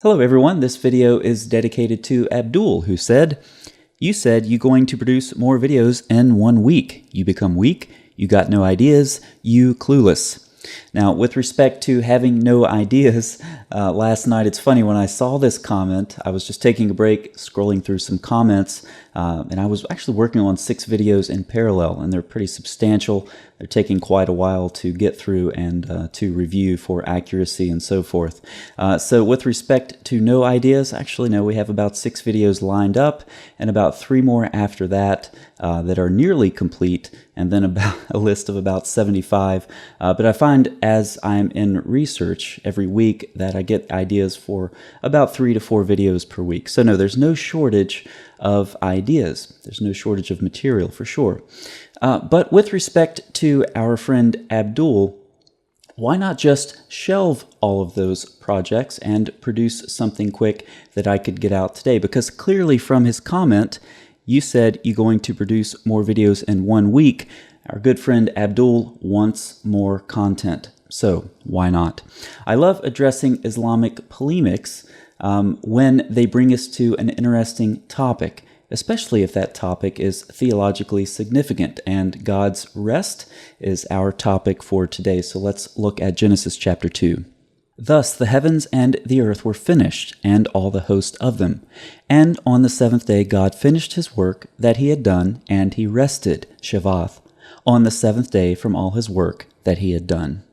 Hello everyone, this video is dedicated to Abdul, who said, "You said you're going to produce more videos in 1 week. You become weak, you got no ideas, you clueless." Now, with respect to having no ideas, last night, it's funny, when I saw this comment, I was just taking a break, scrolling through some comments, and I was actually working on 6 videos in parallel, and they're pretty substantial. They're taking quite a while to get through and to review for accuracy and so forth. So with respect to no ideas, actually, no, we have about 6 videos lined up, and about 3 more after that that are nearly complete, and then about a list of about 75. But I find as I'm in research every week that I get ideas for about 3 to 4 videos per week. So no, there's no shortage of ideas. There's no shortage of material for sure. But with respect to our friend Abdul, why not just shelve all of those projects and produce something quick that I could get out today? Because clearly from his comment, you said you're going to produce more videos in 1 week. Our good friend Abdul wants more content. So why not? I love addressing Islamic polemics when they bring us to an interesting topic, especially if that topic is theologically significant, and God's rest is our topic for today. So let's look at Genesis chapter 2. "Thus the heavens and the earth were finished, and all the host of them. And on the 7th day God finished his work that he had done, and he rested," Shabbath, "on the 7th day from all his work that he had done."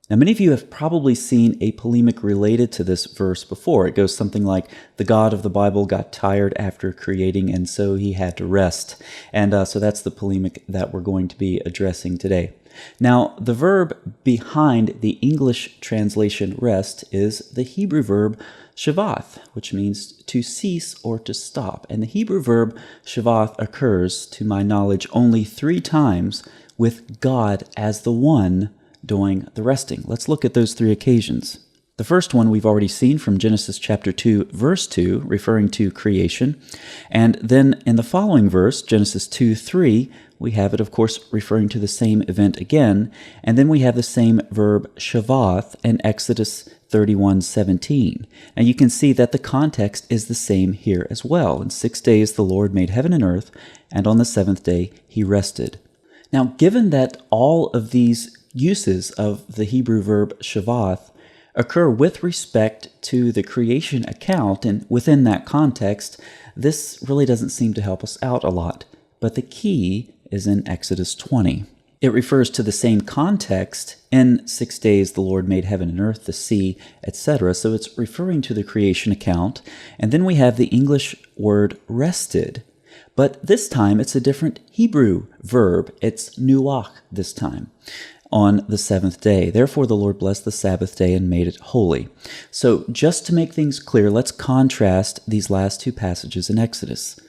Now, many of you have probably seen a polemic related to this verse before. It goes something like, the God of the Bible got tired after creating, and so he had to rest. And so that's the polemic that we're going to be addressing today. Now, the verb behind the English translation rest is the Hebrew verb shavath, which means to cease or to stop. And the Hebrew verb shavath occurs, to my knowledge, only 3 times with God as the one doing the resting. Let's look at those 3 occasions. The first one we've already seen from Genesis chapter 2, verse 2, referring to creation. And then in the following verse, Genesis 2:3, we have it, of course, referring to the same event again. And then we have the same verb shavath in Exodus 31:17. And you can see that the context is the same here as well. In 6 days the Lord made heaven and earth, and on the 7th day he rested. Now, given that all of these uses of the Hebrew verb shavath occur with respect to the creation account, and within that context, this really doesn't seem to help us out a lot. But the key is in Exodus 20. It refers to the same context. In 6 days the Lord made heaven and earth, the sea, etc. So it's referring to the creation account. And then we have the English word rested. But this time it's a different Hebrew verb. It's nuach this time. On the 7th day. Therefore the Lord blessed the Sabbath day and made it holy. So just to make things clear, let's contrast these last 2 passages in Exodus.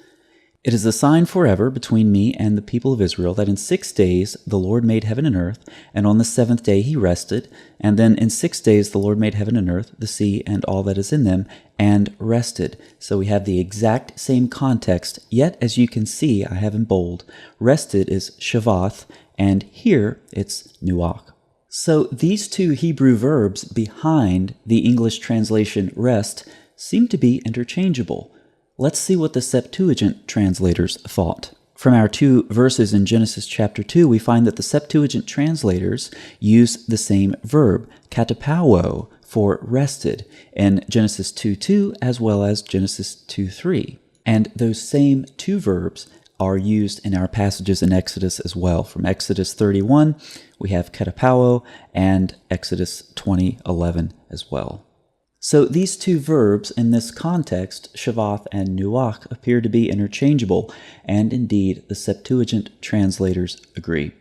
"It is a sign forever between me and the people of Israel that in 6 days the Lord made heaven and earth, and on the 7th day he rested. And then in 6 days the Lord made heaven and earth, the sea, and all that is in them, and rested." So we have the exact same context, yet as you can see, I have in bold, rested is shavath, and here it's nuach. So these 2 Hebrew verbs behind the English translation rest seem to be interchangeable. Let's see what the Septuagint translators thought. From our 2 verses in Genesis chapter 2, we find that the Septuagint translators use the same verb, katapauo, for rested, in Genesis 2:2 as well as Genesis 2:3. And those same 2 verbs are used in our passages in Exodus as well. From Exodus 31, we have katapauo, and Exodus 20:11 as well. So these 2 verbs in this context, shavath and nuach, appear to be interchangeable, and indeed the Septuagint translators agree.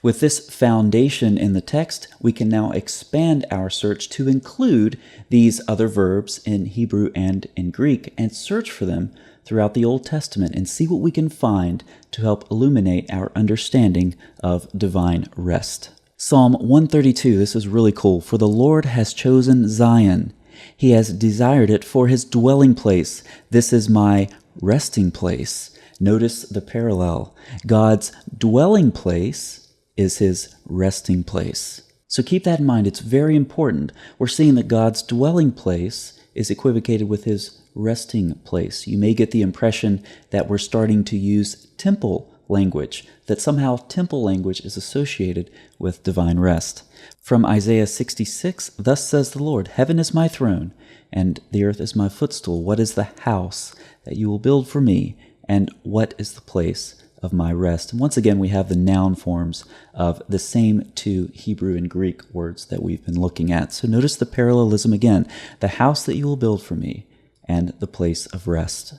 With this foundation in the text, we can now expand our search to include these other verbs in Hebrew and in Greek, and search for them throughout the Old Testament and see what we can find to help illuminate our understanding of divine rest. Psalm 132, this is really cool. "For the Lord has chosen Zion. He has desired it for his dwelling place. This is my resting place." Notice the parallel. God's dwelling place is his resting place. So keep that in mind. It's very important. We're seeing that God's dwelling place is equivocated with his resting place. You may get the impression that we're starting to use temple language, that somehow temple language is associated with divine rest. From Isaiah 66, "Thus says the Lord, Heaven is my throne, and the earth is my footstool. What is the house that you will build for me, and what is the place of my rest?" And once again, we have the noun forms of the same two Hebrew and Greek words that we've been looking at. So notice the parallelism again, the house that you will build for me, and the place of rest.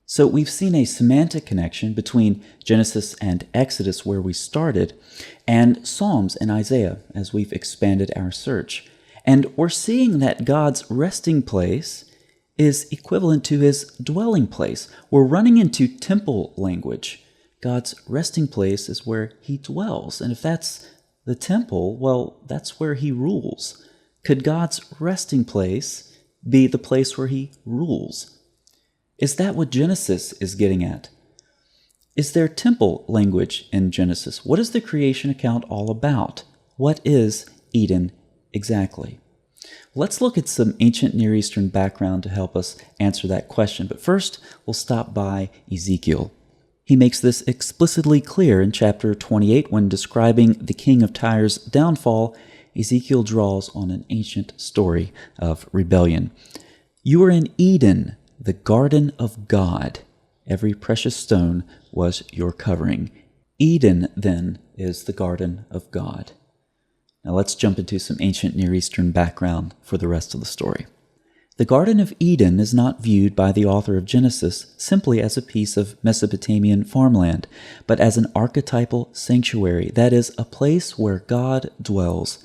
So we've seen a semantic connection between Genesis and Exodus, where we started, and Psalms and Isaiah, as we've expanded our search. And we're seeing that God's resting place is equivalent to his dwelling place. We're running into temple language. God's resting place is where he dwells. And if that's the temple, well, that's where he rules. Could God's resting place be the place where he rules? Is that what Genesis is getting at? Is there temple language in Genesis? What is the creation account all about? What is Eden exactly? Let's look at some ancient Near Eastern background to help us answer that question. But first, we'll stop by Ezekiel. He makes this explicitly clear in chapter 28 when describing the king of Tyre's downfall. Ezekiel draws on an ancient story of rebellion. "You were in Eden, the garden of God. Every precious stone was your covering." Eden, then, is the garden of God. Now let's jump into some ancient Near Eastern background for the rest of the story. The Garden of Eden is not viewed by the author of Genesis simply as a piece of Mesopotamian farmland, but as an archetypal sanctuary, that is, a place where God dwells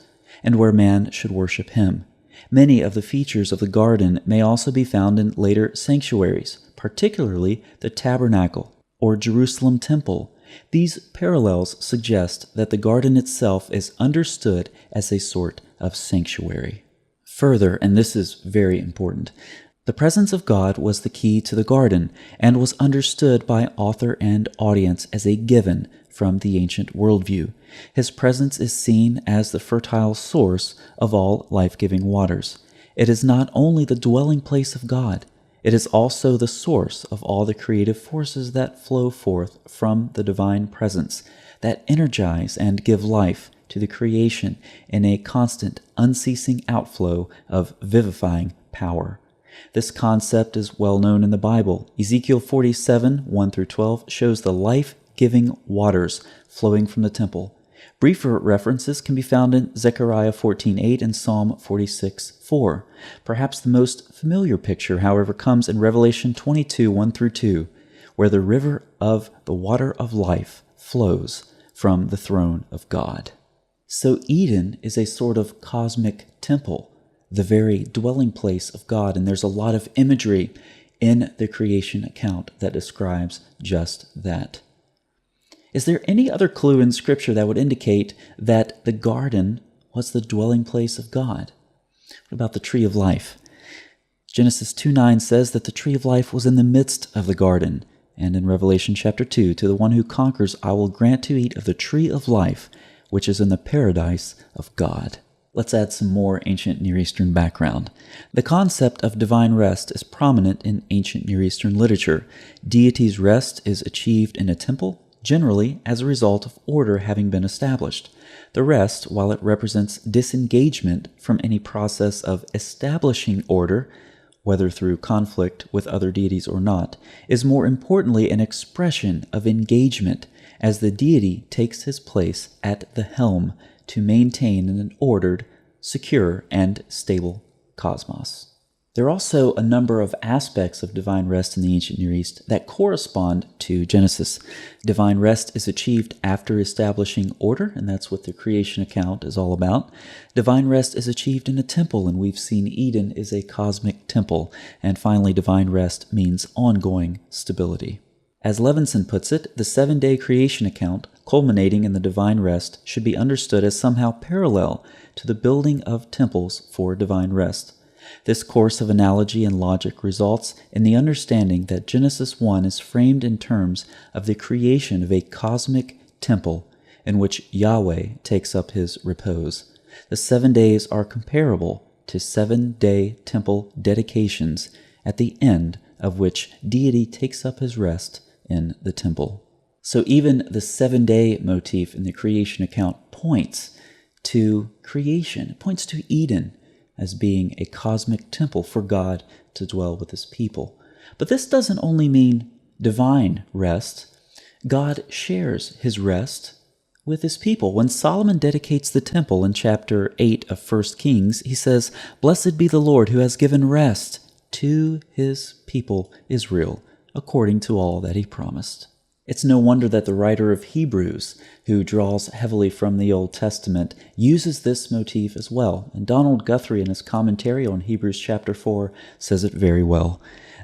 and where man should worship him. Many of the features of the garden may also be found in later sanctuaries, particularly the tabernacle or Jerusalem temple. These parallels suggest that the garden itself is understood as a sort of sanctuary. Further, and this is very important, the presence of God was the key to the garden and was understood by author and audience as a given from the ancient worldview. His presence is seen as the fertile source of all life-giving waters. It is not only the dwelling place of God, it is also the source of all the creative forces that flow forth from the divine presence, that energize and give life to the creation in a constant, unceasing outflow of vivifying power. This concept is well known in the Bible. Ezekiel 47, 1-12 shows the life-giving waters flowing from the temple. Briefer references can be found in Zechariah 14:8 and Psalm 46:4. Perhaps the most familiar picture, however, comes in Revelation 22, 1-2, where the river of the water of life flows from the throne of God. So Eden is a sort of cosmic temple, the very dwelling place of God, and there's a lot of imagery in the creation account that describes just that. Is there any other clue in Scripture that would indicate that the garden was the dwelling place of God? What about the tree of life? Genesis 2:9 says that the tree of life was in the midst of the garden, and in Revelation chapter 2, "To the one who conquers, I will grant to eat of the tree of life, which is in the paradise of God." Let's add some more ancient Near Eastern background. The concept of divine rest is prominent in ancient Near Eastern literature. Deity's rest is achieved in a temple, generally as a result of order having been established. The rest, while it represents disengagement from any process of establishing order, whether through conflict with other deities or not, is more importantly an expression of engagement as the deity takes his place at the helm to maintain an ordered, secure, and stable cosmos. There are also a number of aspects of divine rest in the ancient Near East that correspond to Genesis. Divine rest is achieved after establishing order, and that's what the creation account is all about. Divine rest is achieved in a temple, and we've seen Eden is a cosmic temple. And finally, divine rest means ongoing stability. As Levinson puts it, the 7-day creation account, culminating in the divine rest, should be understood as somehow parallel to the building of temples for divine rest. This course of analogy and logic results in the understanding that Genesis 1 is framed in terms of the creation of a cosmic temple in which Yahweh takes up his repose. The 7 days are comparable to 7-day temple dedications, at the end of which deity takes up his rest in the temple. So even the 7-day motif in the creation account points to creation. It points to Eden as being a cosmic temple for God to dwell with his people. But this doesn't only mean divine rest. God shares his rest with his people. When Solomon dedicates the temple in chapter 8 of 1 Kings, he says, "Blessed be the Lord who has given rest to his people Israel, according to all that he promised." It's no wonder that the writer of Hebrews, who draws heavily from the Old Testament, uses this motif as well. And Donald Guthrie, in his commentary on Hebrews chapter 4, says it very well.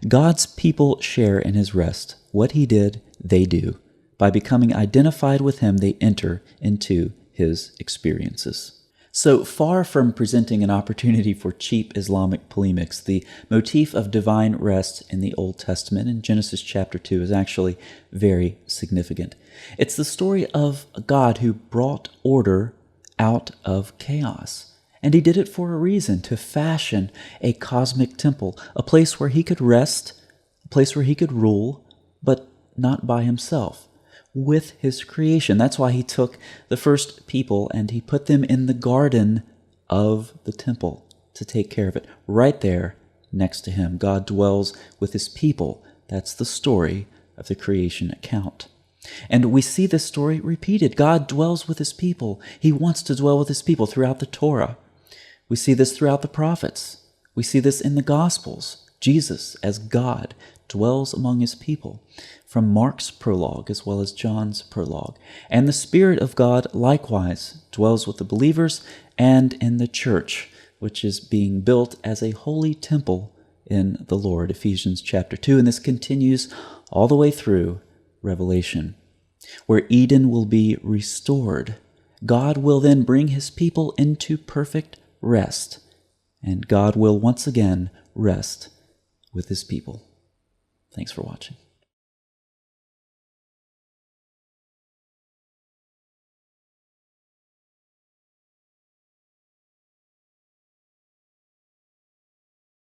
God's people share in his rest. What he did, they do. By becoming identified with him, they enter into his experiences. So far from presenting an opportunity for cheap Islamic polemics, the motif of divine rest in the Old Testament in Genesis chapter 2 is actually very significant. It's the story of a God who brought order out of chaos. And he did it for a reason, to fashion a cosmic temple, a place where he could rest, a place where he could rule, but not by himself, with his creation. That's why he took the first people and he put them in the garden of the temple to take care of it. Right there next to him, God dwells with his people. That's the story of the creation account. And we see this story repeated. God dwells with his people. He wants to dwell with his people throughout the Torah. We see this throughout the prophets. We see this in the Gospels. Jesus, as God, dwells among his people, from Mark's prologue as well as John's prologue. And the Spirit of God likewise dwells with the believers and in the church, which is being built as a holy temple in the Lord, Ephesians chapter 2. And this continues all the way through Revelation, where Eden will be restored. God will then bring his people into perfect rest, and God will once again rest with his people. Thanks for watching.